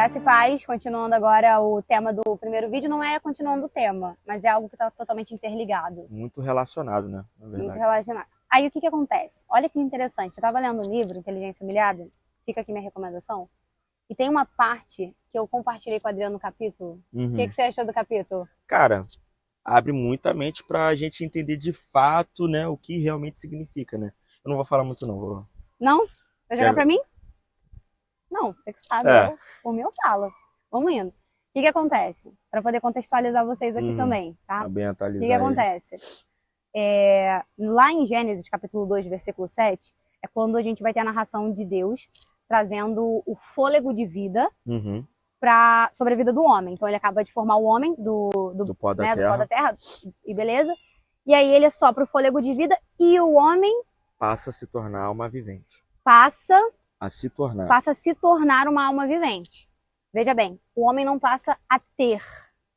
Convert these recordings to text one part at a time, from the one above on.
Graça e paz, continuando agora o tema do primeiro vídeo, não é continuando o tema, mas é algo que está totalmente interligado. Muito relacionado, né? Na Muito verdade. relacionado. Aí o que acontece? Olha que interessante, eu estava lendo um livro, Inteligência Humilhada, fica aqui minha recomendação, e tem uma parte que eu compartilhei com o Adriano no capítulo. O que você achou do capítulo? Cara, abre muita mente pra gente entender de fato, né, o que realmente significa, né? Eu não vou falar muito não. Não? Vai jogar Quero... pra mim? Não, você que sabe, eu, por mim eu falo. Vamos indo. O que acontece? Para poder contextualizar vocês aqui também, tá? O que acontece? Lá em Gênesis, capítulo 2, versículo 7, é quando a gente vai ter a narração de Deus trazendo o fôlego de vida sobre a vida do homem. Então ele acaba de formar o homem do pó da terra, e beleza. E aí ele sopra o fôlego de vida e o homem passa a se tornar alma vivente. Passa a se tornar uma alma vivente. Veja bem, o homem não passa a ter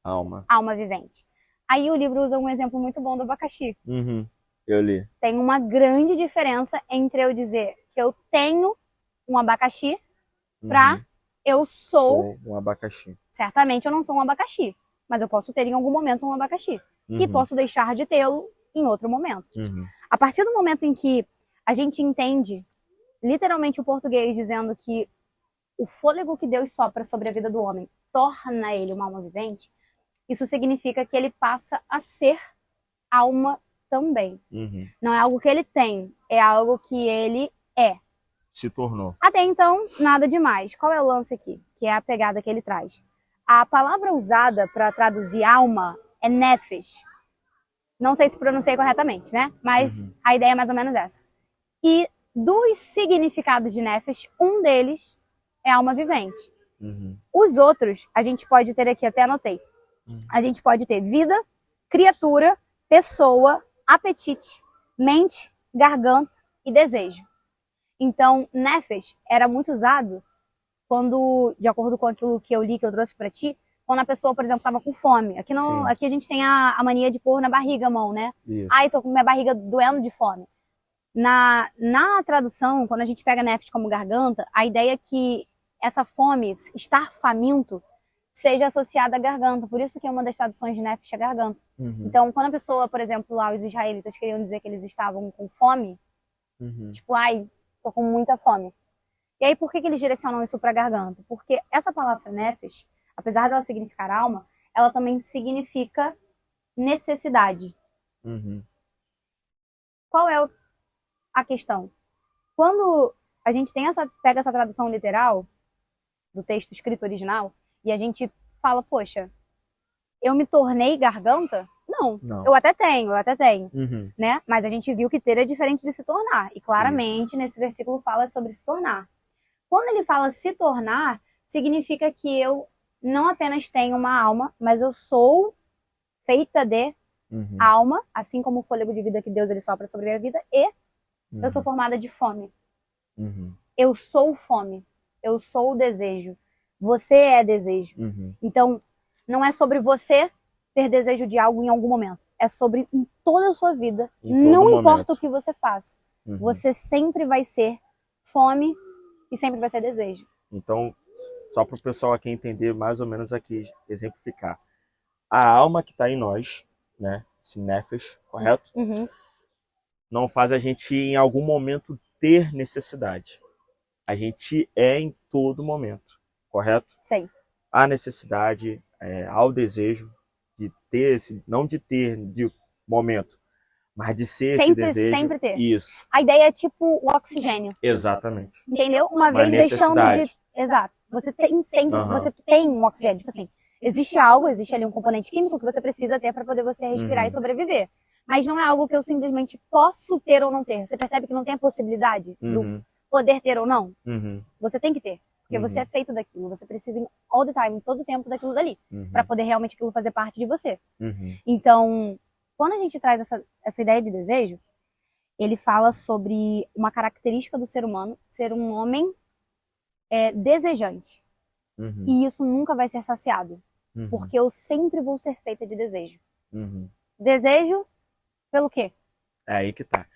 alma vivente. Aí o livro usa um exemplo muito bom do abacaxi. Eu li. Tem uma grande diferença entre eu dizer que eu tenho um abacaxi para eu sou um abacaxi. Certamente eu não sou um abacaxi, mas eu posso ter em algum momento um abacaxi. E posso deixar de tê-lo em outro momento. A partir do momento em que a gente entende literalmente o português dizendo que o fôlego que Deus sopra sobre a vida do homem torna ele uma alma vivente, isso significa que ele passa a ser alma também. Não é algo que ele tem, é algo que ele é. Se tornou. Até então, nada demais. Qual é o lance aqui? Que é a pegada que ele traz. A palavra usada para traduzir alma é nefesh. Não sei se pronunciei corretamente, né? Mas a ideia é mais ou menos essa. E dos significados de nefesh, um deles é alma vivente. Os outros, a gente pode ter aqui, até anotei. A gente pode ter vida, criatura, pessoa, apetite, mente, garganta e desejo. Então, nefesh era muito usado quando, de acordo com aquilo que eu li, que eu trouxe para ti, quando a pessoa, por exemplo, estava com fome. Aqui a gente tem a mania de pôr na barriga a mão, né? Isso. Ai, tô com minha barriga doendo de fome. Na tradução, quando a gente pega nefesh como garganta, a ideia é que essa fome, estar faminto, seja associada à garganta. Por isso que uma das traduções de nefesh é garganta. Então, quando a pessoa, por exemplo, lá os israelitas queriam dizer que eles estavam com fome, tipo, ai, tô com muita fome. E aí, por que eles direcionam isso para a garganta? Porque essa palavra nefesh, apesar dela significar alma, ela também significa necessidade. Qual é a questão? Quando a gente pega essa tradução literal do texto escrito original e a gente fala, poxa, eu me tornei garganta? Não. Eu até tenho, né? Mas a gente viu que ter é diferente de se tornar. E claramente nesse versículo fala sobre se tornar. Quando ele fala se tornar, significa que eu não apenas tenho uma alma, mas eu sou feita de alma, assim como o fôlego de vida que Deus ele sopra sobre a minha vida, e eu sou formada de fome. Eu sou fome. Eu sou o desejo. Você é desejo. Então, não é sobre você ter desejo de algo em algum momento. É sobre em toda a sua vida. Não importa o que você faça. Você sempre vai ser fome e sempre vai ser desejo. Então, só para o pessoal aqui entender mais ou menos aqui, exemplificar. A alma que está em nós, né? Esse nefesh, correto? Não faz a gente em algum momento ter necessidade. A gente é em todo momento, correto? Sim. Há necessidade, há o desejo de ter não de ter de momento, mas de ser sempre, esse desejo. Sempre ter. Isso. A ideia é tipo o oxigênio. Exatamente. Entendeu? Uma vez deixando de... Exato. Você tem sempre, você tem um oxigênio. Tipo assim, existe ali um componente químico que você precisa ter para poder você respirar e sobreviver. Mas não é algo que eu simplesmente posso ter ou não ter. Você percebe que não tem a possibilidade do poder ter ou não? Você tem que ter. Porque você é feito daquilo. Você precisa, all the time, todo o tempo daquilo dali. Para poder realmente aquilo fazer parte de você. Então, quando a gente traz essa ideia de desejo, ele fala sobre uma característica do ser humano, ser um homem desejante. E isso nunca vai ser saciado. Porque eu sempre vou ser feita de desejo. Desejo pelo quê? É aí que tá.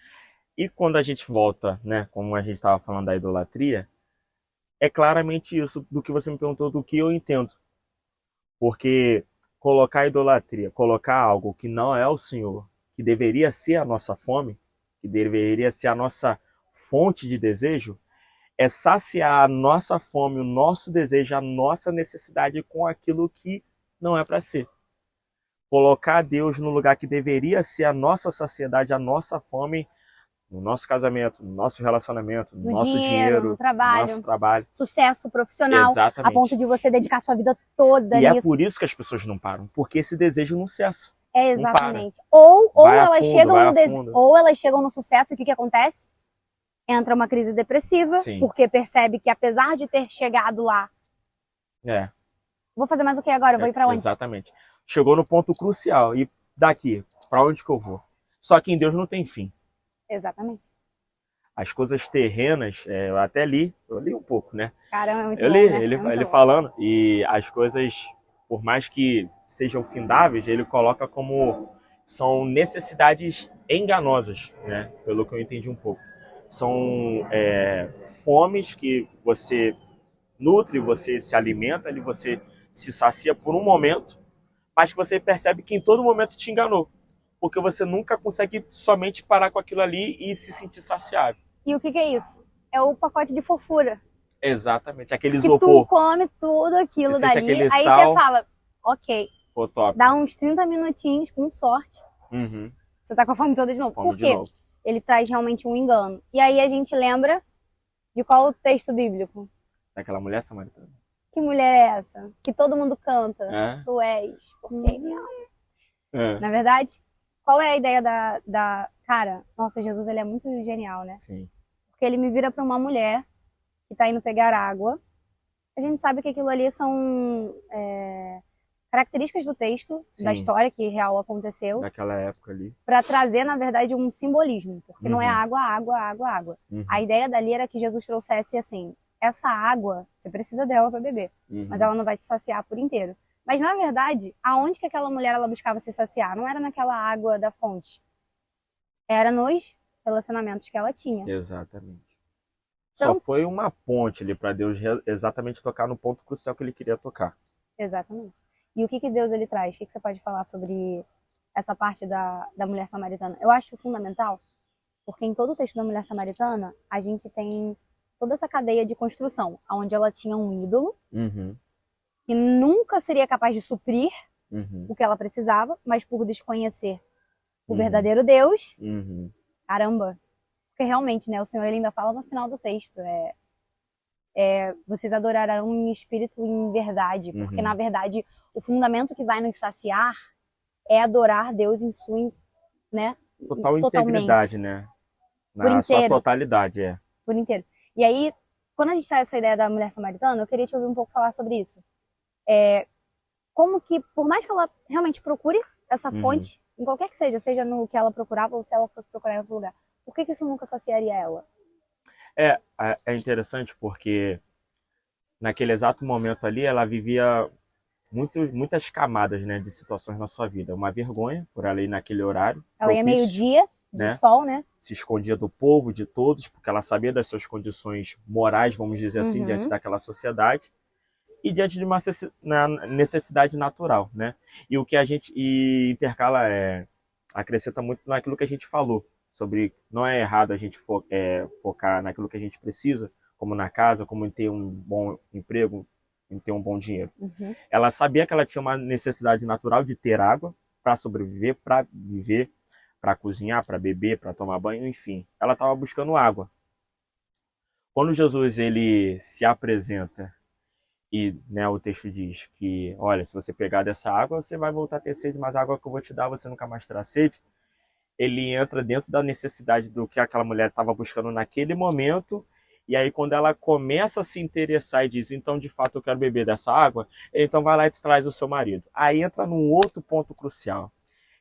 E quando a gente volta, né, como a gente estava falando da idolatria, é claramente isso do que você me perguntou, do que eu entendo. Porque colocar idolatria, colocar algo que não é o Senhor, que deveria ser a nossa fome, que deveria ser a nossa fonte de desejo, é saciar a nossa fome, o nosso desejo, a nossa necessidade com aquilo que não é para ser. Colocar Deus no lugar que deveria ser a nossa saciedade, a nossa fome, no nosso casamento, no nosso relacionamento, no nosso dinheiro, no trabalho, nosso trabalho. Sucesso profissional, Exatamente. a ponto de você dedicar sua vida toda nisso. E é por isso que as pessoas não param, porque esse desejo não cessa. É, exatamente. Ou elas chegam no sucesso e o que acontece? Entra uma crise depressiva, Sim. Porque percebe que apesar de ter chegado lá, vou fazer mais o que agora? Vou ir pra onde? Exatamente. Chegou no ponto crucial. E daqui, pra onde que eu vou? Só que em Deus não tem fim. Exatamente. As coisas terrenas, eu até li, eu li um pouco, né? Caramba, é muito eu bom, li, né? ele falando, e as coisas, por mais que sejam findáveis, ele coloca como são necessidades enganosas, né? Pelo que eu entendi um pouco. São fomes que você nutre, você se alimenta, ali você se sacia por um momento, mas que você percebe que em todo momento te enganou. Porque você nunca consegue somente parar com aquilo ali e se sentir saciável. E o que é isso? É o pacote de fofura. Exatamente, aquele que isopor. Tu come tudo aquilo você dali, aí sal, você fala, ok, top. Dá uns 30 minutinhos, com sorte, você tá com a fome toda de novo. Por quê? Ele traz realmente um engano. E aí a gente lembra de qual texto bíblico? Daquela mulher samaritana. Que mulher é essa? Que todo mundo canta. Tu és genial. Na verdade, qual é a ideia da... Cara, nossa, Jesus, ele é muito genial, né? Sim. Porque ele me vira pra uma mulher que tá indo pegar água. A gente sabe que aquilo ali são características do texto, Sim. da história que real aconteceu. Daquela época ali. Para trazer, na verdade, um simbolismo. Porque não é água, água, água, água. A ideia dali era que Jesus trouxesse assim, essa água, você precisa dela para beber. Mas ela não vai te saciar por inteiro. Mas, na verdade, aonde que aquela mulher ela buscava se saciar? Não era naquela água da fonte. Era nos relacionamentos que ela tinha. Exatamente. Então, só foi uma ponte ali para Deus exatamente tocar no ponto crucial que ele queria tocar. Exatamente. E o que Deus ele traz? O que você pode falar sobre essa parte da mulher samaritana? Eu acho fundamental, porque em todo o texto da mulher samaritana, a gente tem toda essa cadeia de construção, onde ela tinha um ídolo, que nunca seria capaz de suprir o que ela precisava, mas por desconhecer o verdadeiro Deus, caramba, porque realmente, né, o Senhor ele ainda fala no final do texto, vocês adorarão em espírito e em verdade, porque na verdade o fundamento que vai nos saciar é adorar Deus em sua, né, integridade, né, na sua totalidade, por inteiro. E aí, quando a gente traz essa ideia da mulher samaritana, eu queria te ouvir um pouco falar sobre isso. Como que, por mais que ela realmente procure essa fonte, em qualquer que seja no que ela procurava ou se ela fosse procurar em outro lugar, por que isso nunca saciaria ela? É interessante porque naquele exato momento ali ela vivia muitas camadas, né, de situações na sua vida. Uma vergonha por ela ir naquele horário. Ela ia meio-dia de sol, né? Se escondia do povo, de todos, porque ela sabia das suas condições morais, vamos dizer assim, diante daquela sociedade e diante de uma necessidade natural, né? E o que a gente intercala acrescenta muito naquilo que a gente falou sobre não é errado a gente focar naquilo que a gente precisa, como na casa, como em ter um bom emprego, em ter um bom dinheiro. Ela sabia que ela tinha uma necessidade natural de ter água para sobreviver, para viver, para cozinhar, para beber, para tomar banho, enfim. Ela estava buscando água. Quando Jesus ele se apresenta e, né, o texto diz que, olha, se você pegar dessa água, você vai voltar a ter sede, mas a água que eu vou te dar, você nunca mais terá sede. Ele entra dentro da necessidade do que aquela mulher estava buscando naquele momento, e aí quando ela começa a se interessar e diz, então de fato eu quero beber dessa água, ele então vai lá e traz o seu marido. Aí entra num outro ponto crucial,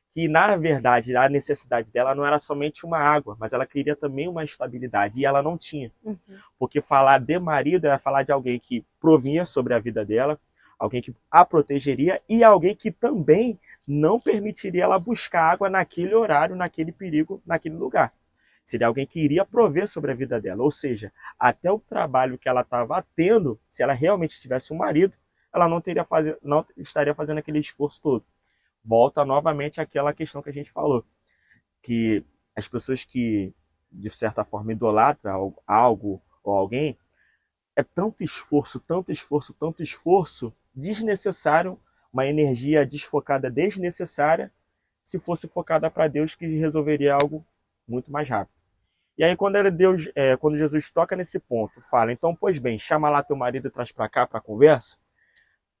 que na verdade a necessidade dela não era somente uma água, mas ela queria também uma estabilidade, e ela não tinha. Porque falar de marido era falar de alguém que provinha sobre a vida dela, alguém que a protegeria e alguém que também não permitiria ela buscar água naquele horário, naquele perigo, naquele lugar. Seria alguém que iria prover sobre a vida dela. Ou seja, até o trabalho que ela estava tendo, se ela realmente tivesse um marido, ela não estaria fazendo aquele esforço todo. Volta novamente àquela questão que a gente falou, que as pessoas que, de certa forma, idolatram algo ou alguém, é tanto esforço, tanto esforço, tanto esforço desnecessário, uma energia desfocada desnecessária, se fosse focada para Deus, que resolveria algo muito mais rápido. E aí quando Jesus toca nesse ponto, fala, então, pois bem, chama lá teu marido e traz para cá para conversa.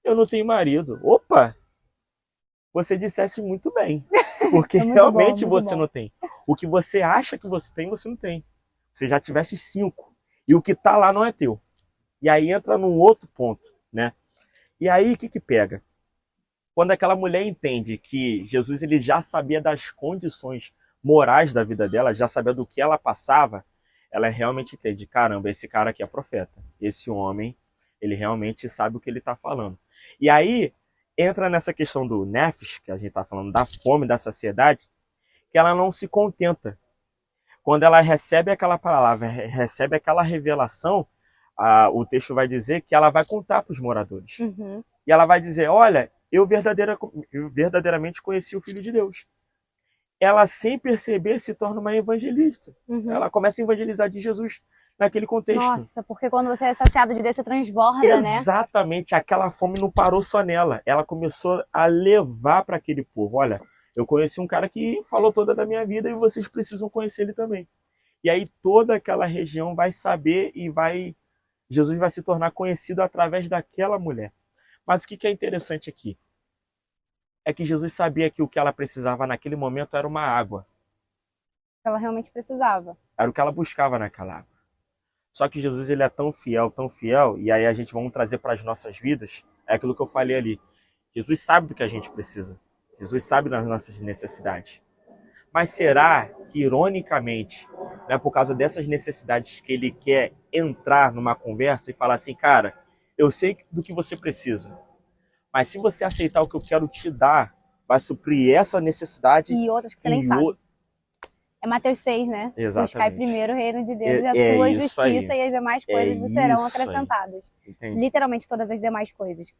Eu não tenho marido. Opa! Você dissesse muito bem, porque É muito bom, realmente muito você bom. não tem. O que você acha que você não tem. Você já tivesse 5. E o que está lá não é teu. E aí entra num outro ponto, né? E aí o que pega? Quando aquela mulher entende que Jesus ele já sabia das condições morais da vida dela, já sabia do que ela passava, ela realmente entende, caramba, esse cara aqui é profeta. Esse homem, ele realmente sabe o que ele está falando. E aí entra nessa questão do nefesh, que a gente está falando da fome, da saciedade, que ela não se contenta. Quando ela recebe aquela palavra, recebe aquela revelação, o texto vai dizer que ela vai contar para os moradores. Uhum. E ela vai dizer, olha, eu verdadeiramente conheci o Filho de Deus. Ela, sem perceber, se torna uma evangelista. Uhum. Ela começa a evangelizar de Jesus naquele contexto. Nossa, porque quando você é saciado de Deus, você transborda, né? Exatamente, aquela fome não parou só nela. Ela começou a levar para aquele povo. Olha, eu conheci um cara que falou toda da minha vida e vocês precisam conhecer ele também. E aí toda aquela região vai saber e Jesus vai se tornar conhecido através daquela mulher. Mas o que é interessante aqui? É que Jesus sabia que o que ela precisava naquele momento era uma água. Ela realmente precisava. Era o que ela buscava naquela água. Só que Jesus ele é tão fiel, e aí a gente vamos trazer para as nossas vidas, é aquilo que eu falei ali. Jesus sabe do que a gente precisa. Jesus sabe das nossas necessidades. Mas será que, ironicamente, não é por causa dessas necessidades que ele quer entrar numa conversa e falar assim, cara, eu sei do que você precisa, mas se você aceitar o que eu quero te dar, vai suprir essa necessidade E outras que você nem sabe. o... É Mateus 6, né? Exatamente. Buscai primeiro o reino de Deus e a É sua isso justiça aí. e as demais coisas vos serão acrescentadas. Literalmente todas as demais coisas.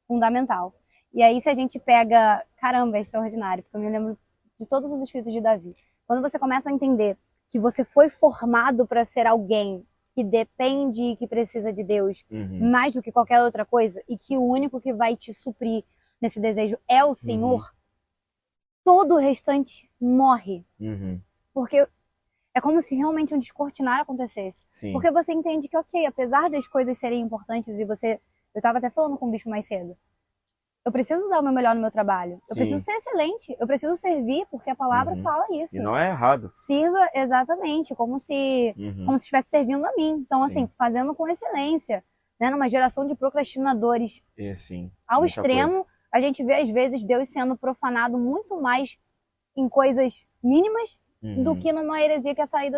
Fundamental. E aí se a gente pega... Caramba, é extraordinário, porque eu me lembro de todos os escritos de Davi. Quando você começa a entender que você foi formado para ser alguém que depende e que precisa de Deus mais do que qualquer outra coisa, e que o único que vai te suprir nesse desejo é o Senhor, todo o restante morre. Porque é como se realmente um descortinar acontecesse. Sim. Porque você entende que, ok, apesar de as coisas serem importantes e você... Eu estava até falando com o bispo mais cedo. Eu preciso dar o meu melhor no meu trabalho. Eu preciso ser excelente. Eu preciso servir, porque a palavra fala isso. E não é errado. Sirva exatamente, como se estivesse servindo a mim. Então, assim, fazendo com excelência. Né? Numa geração de procrastinadores ao extremo, a gente vê, às vezes, Deus sendo profanado muito mais em coisas mínimas do que numa heresia que sai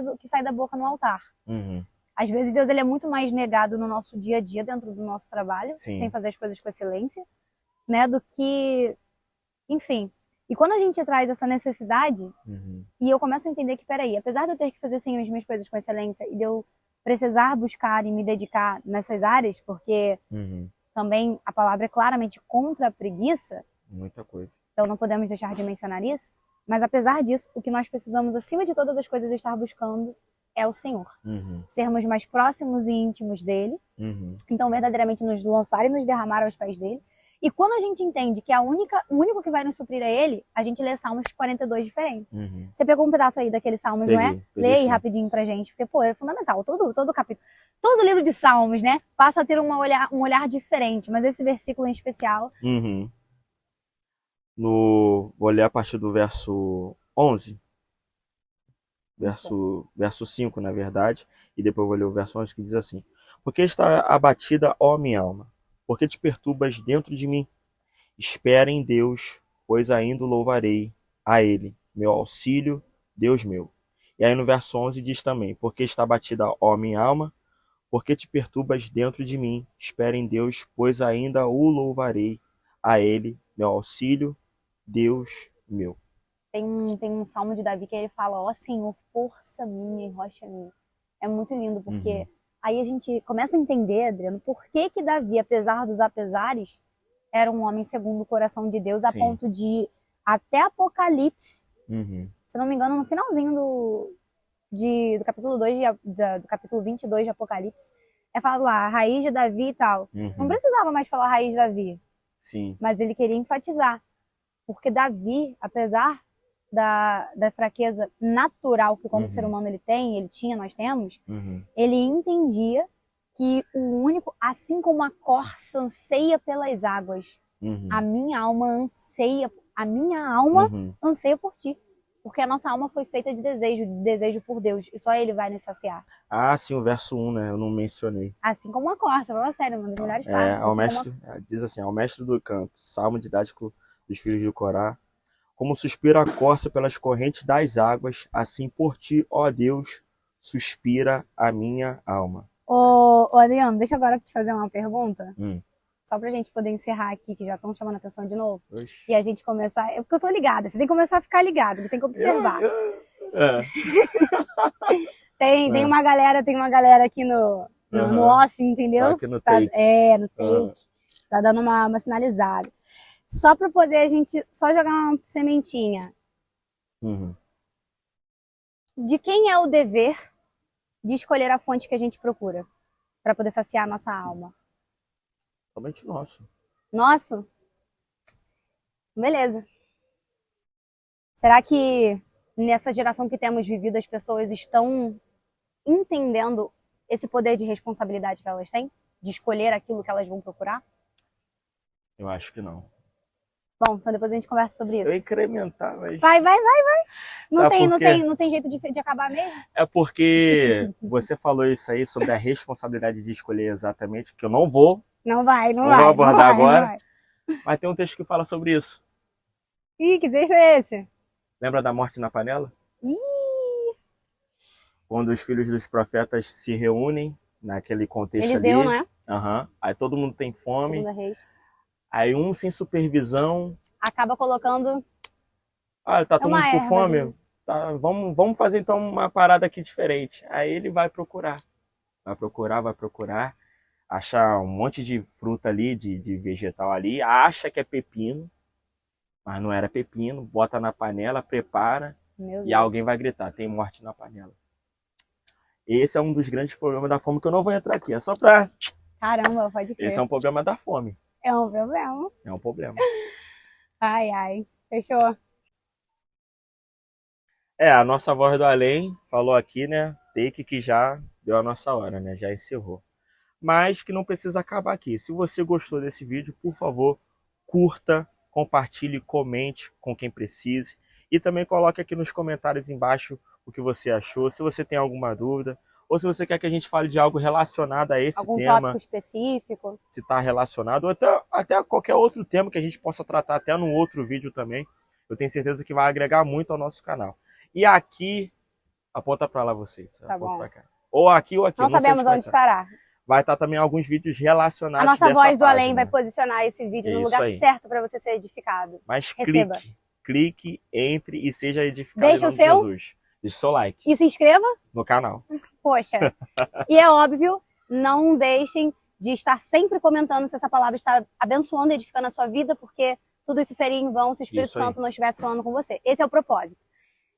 da boca no altar. Às vezes, Deus ele é muito mais negado no nosso dia a dia, dentro do nosso trabalho, sem fazer as coisas com excelência, né, do que, enfim. E quando a gente traz essa necessidade, e eu começo a entender que, peraí, apesar de eu ter que fazer sim as minhas coisas com excelência e de eu precisar buscar e me dedicar nessas áreas, porque também a palavra é claramente contra a preguiça, muita coisa. Então não podemos deixar de mencionar isso, mas apesar disso, o que nós precisamos, acima de todas as coisas, estar buscando é o Senhor. Sermos mais próximos e íntimos dele, então verdadeiramente nos lançar e nos derramar aos pés dele. E quando a gente entende que o único que vai nos suprir é ele, a gente lê Salmos 42 diferentes. Você pegou um pedaço aí daquele Salmos, não é? Lê aí rapidinho pra gente, porque, pô, é fundamental. Todo capítulo, todo livro de Salmos, né, passa a ter um olhar diferente, mas esse versículo em especial... Vou ler a partir do verso 11. Verso 5, na verdade, e depois vou ler o verso 11, que diz assim: Porque está abatida, ó minha alma? Porque te perturbas dentro de mim? Espera em Deus, pois ainda o louvarei a ele, meu auxílio, Deus meu. E aí no verso 11 diz também: Porque está abatida, ó minha alma? Porque te perturbas dentro de mim? Espera em Deus, pois ainda o louvarei a ele, meu auxílio, Deus meu. tem um salmo de Davi que ele fala, ó Senhor, força minha e rocha minha. É muito lindo, porque aí a gente começa a entender, Adriano, por que que Davi, apesar dos apesares, era um homem segundo o coração de Deus, a ponto de, até Apocalipse, se não me engano, no finalzinho do capítulo 2, do capítulo 22 de Apocalipse, é falado lá, a raiz de Davi e tal. Não precisava mais falar raiz de Davi. Sim. Mas ele queria enfatizar. Porque Davi, apesar da fraqueza natural que como ser humano ele tem, ele tinha, nós temos, ele entendia que o único, assim como a corça anseia pelas águas, a minha alma anseia por ti. Porque a nossa alma foi feita de desejo por Deus, e só ele vai nos saciar. Ah, sim, o verso 1, né? Eu não mencionei. Assim como a corça, fala sério, uma das melhores partes. Diz assim, ao mestre do canto, salmo didático dos filhos de Corá, como suspira a corça pelas correntes das águas, assim por ti, ó Deus, suspira a minha alma. Ô Adriano, deixa agora te fazer uma pergunta. Só pra gente poder encerrar aqui, que já estão chamando a atenção de novo. Oxi. E a gente começar... É porque eu tô ligada, você tem que começar a ficar ligado, que tem que observar. Tem uma galera aqui no off, entendeu? Aqui no take. No take. Tá dando uma sinalizada. Só pra poder a gente só jogar uma sementinha. De quem é o dever de escolher a fonte que a gente procura pra poder saciar a nossa alma? Somente nosso. Nosso? Beleza. Será que nessa geração que temos vivido as pessoas estão entendendo esse poder de responsabilidade que elas têm? De escolher aquilo que elas vão procurar? Eu acho que não. Bom, então depois a gente conversa sobre isso. Eu ia incrementar, mas... Vai. Não tem jeito de acabar mesmo? É porque você falou isso aí sobre a responsabilidade de escolher exatamente, que eu não vou. Não vai. Vou abordar agora. Mas tem um texto que fala sobre isso. Ih, que texto é esse? Lembra da morte na panela? Quando os filhos dos profetas se reúnem naquele contexto Eliseu, ali. Não é? Aí todo mundo tem fome. Segunda Reis. Aí um sem supervisão. Acaba colocando... Tá todo mundo com fome? Tá, vamos fazer então uma parada aqui diferente. Aí ele vai procurar. Vai procurar. Acha um monte de fruta ali, de vegetal ali. Acha que é pepino. Mas não era pepino. Bota na panela, prepara. E alguém vai gritar, tem morte na panela. Esse é um dos grandes problemas da fome que eu não vou entrar aqui. É só pra... Caramba, pode crer. Esse é um problema da fome. É um problema. É um problema. Ai. Fechou. A nossa voz do além falou aqui, né? Take que já deu a nossa hora, né? Já encerrou. Mas que não precisa acabar aqui. Se você gostou desse vídeo, por favor, curta, compartilhe, comente com quem precise. E também coloque aqui nos comentários embaixo o que você achou. Se você tem alguma dúvida. Ou se você quer que a gente fale de algo relacionado a esse tema. Algum tópico específico. Se está relacionado. Ou até qualquer outro tema que a gente possa tratar até num outro vídeo também. Eu tenho certeza que vai agregar muito ao nosso canal. E aqui, aponta para lá vocês. Tá bom. Pra cá. Ou aqui ou aqui. Não sabemos onde estará. Vai estar também alguns vídeos relacionados. A nossa voz do além vai posicionar esse vídeo no lugar certo para você ser edificado. Mas receba. Clique, entre e seja edificado. Deixa o seu. Jesus. Deixa o seu like. E se inscreva no canal. Poxa. E é óbvio, não deixem de estar sempre comentando se essa palavra está abençoando e edificando a sua vida, porque tudo isso seria em vão se o Espírito Santo não estivesse falando com você. Esse é o propósito.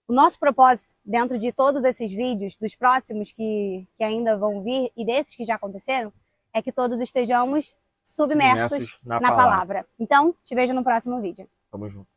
O nosso propósito, dentro de todos esses vídeos, dos próximos que ainda vão vir e desses que já aconteceram, é que todos estejamos submersos na palavra. Então, te vejo no próximo vídeo. Tamo junto.